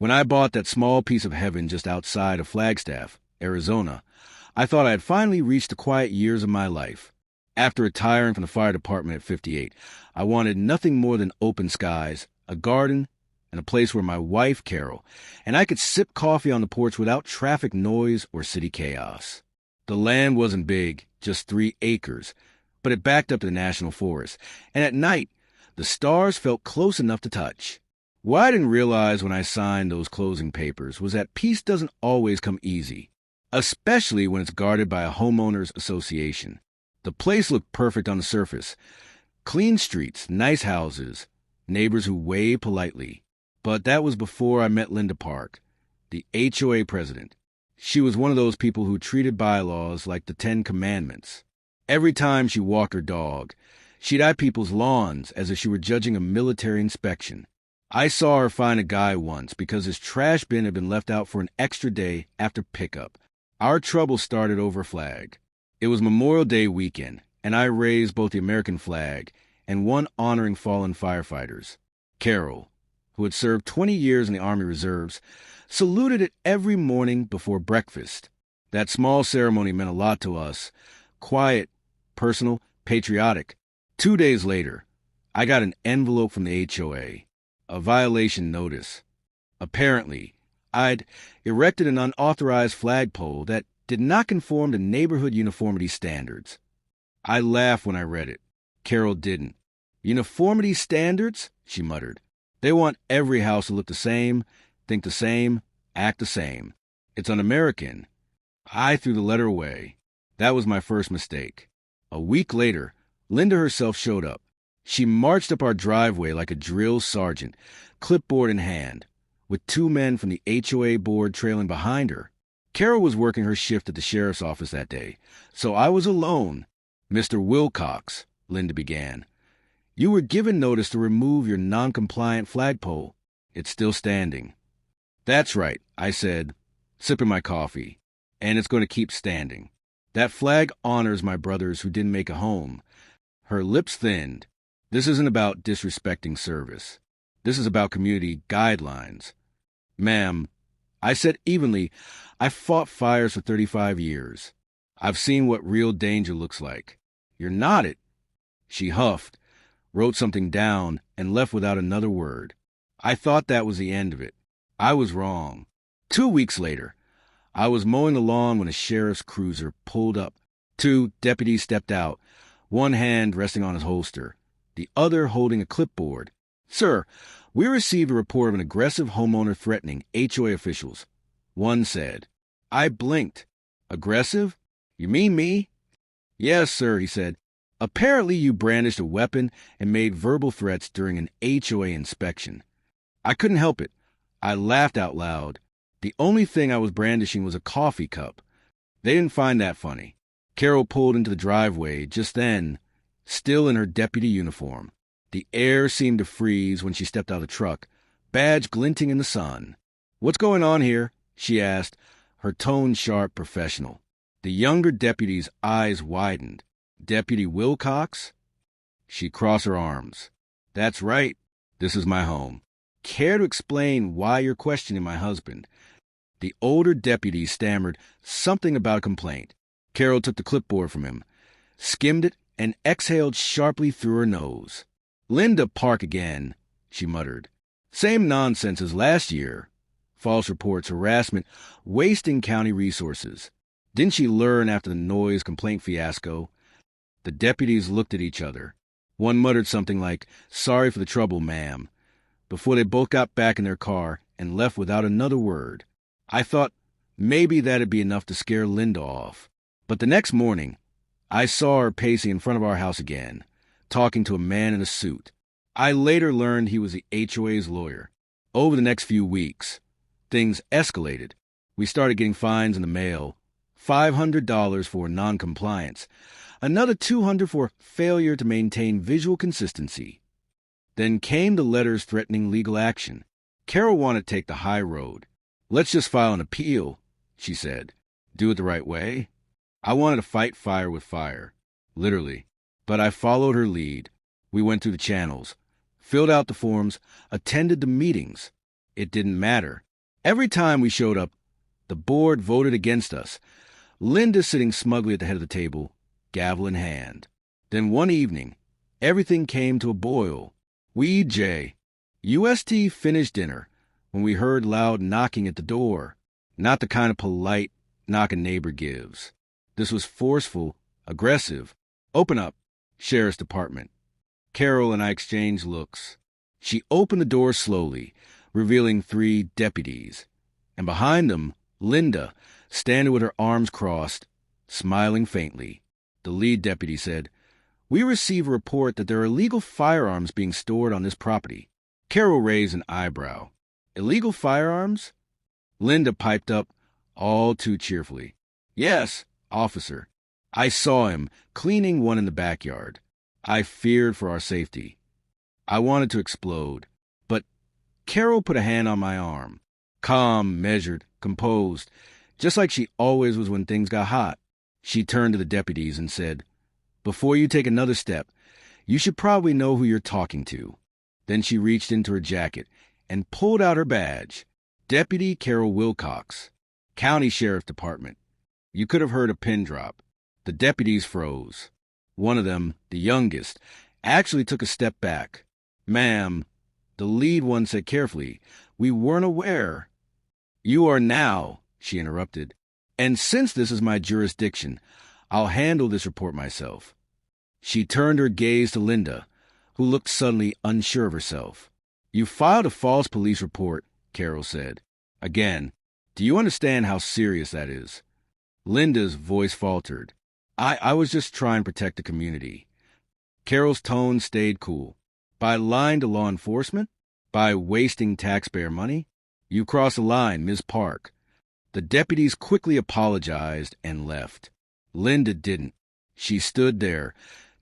When I bought that small piece of heaven just outside of Flagstaff, Arizona, I thought I had finally reached the quiet years of my life. After retiring from the fire department at 58, I wanted nothing more than open skies, a garden, and a place where my wife, Carol, and I could sip coffee on the porch without traffic noise or city chaos. The land wasn't big, just 3 acres, but it backed up to the national forest, and at night, the stars felt close enough to touch. What I didn't realize when I signed those closing papers was that peace doesn't always come easy, especially when it's guarded by a homeowners association. The place looked perfect on the surface. Clean streets, nice houses, neighbors who wave politely. But that was before I met Linda Park, the HOA president. She was one of those people who treated bylaws like the 10 Commandments. Every time she walked her dog, she'd eye people's lawns as if she were judging a military inspection. I saw her find a guy once because his trash bin had been left out for an extra day after pickup. Our trouble started over a flag. It was Memorial Day weekend, and I raised both the American flag and one honoring fallen firefighters. Carol, who had served 20 years in the Army Reserves, saluted it every morning before breakfast. That small ceremony meant a lot to us. Quiet, personal, patriotic. 2 days later, I got an envelope from the HOA, a violation notice. Apparently, I'd erected an unauthorized flagpole that did not conform to neighborhood uniformity standards. I laughed when I read it. Carol didn't. Uniformity standards? She muttered. They want every house to look the same, think the same, act the same. It's un-American. I threw the letter away. That was my first mistake. A week later, Linda herself showed up. She marched up our driveway like a drill sergeant, clipboard in hand, with 2 men from the HOA board trailing behind her. Carol was working her shift at the sheriff's office that day, so I was alone. "Mr. Wilcox," Linda began, "you were given notice to remove your non-compliant flagpole. It's still standing." "That's right," I said, sipping my coffee, "and it's going to keep standing. That flag honors my brothers who didn't make a home." Her lips thinned. "This isn't about disrespecting service. This is about community guidelines." "Ma'am," I said evenly, "I've fought fires for 35 years. I've seen what real danger looks like." "You're not it." She huffed, wrote something down, and left without another word. I thought that was the end of it. I was wrong. 2 weeks later, I was mowing the lawn when a sheriff's cruiser pulled up. 2 deputies stepped out, one hand resting on his holster, the other holding a clipboard. "Sir, we received a report of an aggressive homeowner threatening HOA officials," one said. I blinked. "Aggressive? You mean me?" "Yes, sir," he said. "Apparently you brandished a weapon and made verbal threats during an HOA inspection." I couldn't help it. I laughed out loud. The only thing I was brandishing was a coffee cup. They didn't find that funny. Carol pulled into the driveway just then, still in her deputy uniform. The air seemed to freeze when she stepped out of the truck, badge glinting in the sun. "What's going on here?" she asked, her tone sharp, professional. The younger deputy's eyes widened. "Deputy Wilcox?" She crossed her arms. "That's right. This is my home. Care to explain why you're questioning my husband?" The older deputy stammered something about a complaint. Carol took the clipboard from him, skimmed it, and exhaled sharply through her nose. "Linda Park again," she muttered. "Same nonsense as last year. False reports, harassment, wasting county resources. Didn't she learn after the noise complaint fiasco?" The deputies looked at each other. One muttered something like, "Sorry for the trouble, ma'am," before they both got back in their car and left without another word. I thought maybe that'd be enough to scare Linda off. But the next morning, I saw her pacing in front of our house again, talking to a man in a suit. I later learned he was the HOA's lawyer. Over the next few weeks, things escalated. We started getting fines in the mail, $500 for noncompliance, another $200 for failure to maintain visual consistency. Then came the letters threatening legal action. Carol wanted to take the high road. "Let's just file an appeal," she said. "Do it the right way." I wanted to fight fire with fire, literally. But I followed her lead. We went through the channels, filled out the forms, attended the meetings. It didn't matter. Every time we showed up, the board voted against us. Linda sitting smugly at the head of the table, gavel in hand. Then one evening, everything came to a boil. We, UST finished dinner when we heard loud knocking at the door. Not the kind of polite knock a neighbor gives. This was forceful, aggressive. "Open up, Sheriff's Department." Carol and I exchanged looks. She opened the door slowly, revealing 3 deputies. And behind them, Linda, standing with her arms crossed, smiling faintly. The lead deputy said, "We receive a report that there are illegal firearms being stored on this property." Carol raised an eyebrow. "Illegal firearms?" Linda piped up, all too cheerfully. "Yes, officer. I saw him cleaning one in the backyard. I feared for our safety." I wanted to explode, but Carol put a hand on my arm. Calm, measured, composed, just like she always was when things got hot. She turned to the deputies and said, "Before you take another step, you should probably know who you're talking to." Then she reached into her jacket and pulled out her badge. Deputy Carol Wilcox, County Sheriff Department. You could have heard a pin drop. The deputies froze. One of them, the youngest, actually took a step back. "Ma'am," the lead one said carefully, "we weren't aware." "You are now," she interrupted. "And since this is my jurisdiction, I'll handle this report myself." She turned her gaze to Linda, who looked suddenly unsure of herself. "You filed a false police report," Carol said. "Again, do you understand how serious that is?" Linda's voice faltered. I was just trying to protect the community." Carol's tone stayed cool. "By lying to law enforcement? By wasting taxpayer money? You crossed the line, Ms. Park." The deputies quickly apologized and left. Linda didn't. She stood there,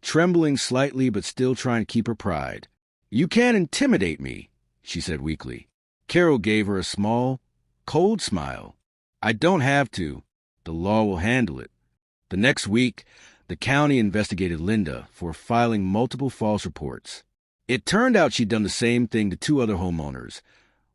trembling slightly but still trying to keep her pride. "You can't intimidate me," she said weakly. Carol gave her a small, cold smile. "I don't have to. The law will handle it." The next week, the county investigated Linda for filing multiple false reports. It turned out she'd done the same thing to 2 other homeowners,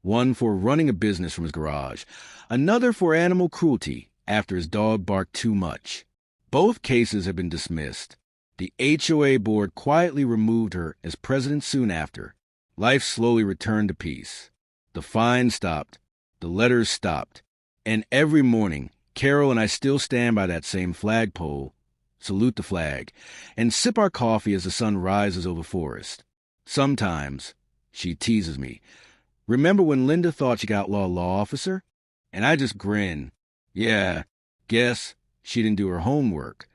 one for running a business from his garage, another for animal cruelty after his dog barked too much. Both cases had been dismissed. The HOA board quietly removed her as president soon after. Life slowly returned to peace. The fines stopped. The letters stopped. And every morning, Carol and I still stand by that same flagpole, salute the flag, and sip our coffee as the sun rises over forest. Sometimes, she teases me, "Remember when Linda thought she could outlaw a law officer?" And I just grin. Yeah, guess she didn't do her homework.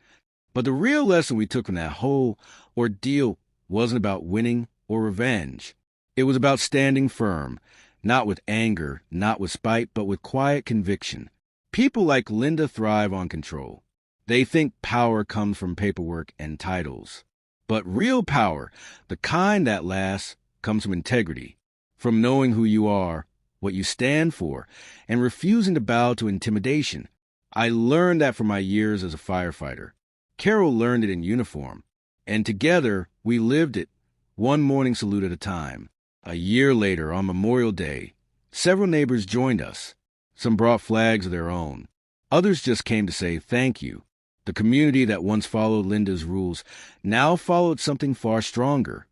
But the real lesson we took from that whole ordeal wasn't about winning or revenge. It was about standing firm, not with anger, not with spite, but with quiet conviction. People like Linda thrive on control. They think power comes from paperwork and titles. But real power, the kind that lasts, comes from integrity, from knowing who you are, what you stand for, and refusing to bow to intimidation. I learned that from my years as a firefighter. Carol learned it in uniform, and together we lived it, one morning salute at a time. A year later, on Memorial Day, several neighbors joined us. Some brought flags of their own. Others just came to say thank you. The community that once followed Linda's rules now followed something far stronger,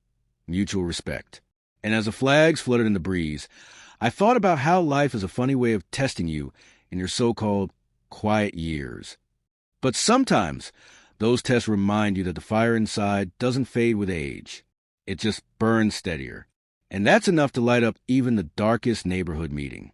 mutual respect. And as the flags fluttered in the breeze, I thought about how life is a funny way of testing you in your so-called quiet years. But sometimes those tests remind you that the fire inside doesn't fade with age. It just burns steadier. And that's enough to light up even the darkest neighborhood meeting.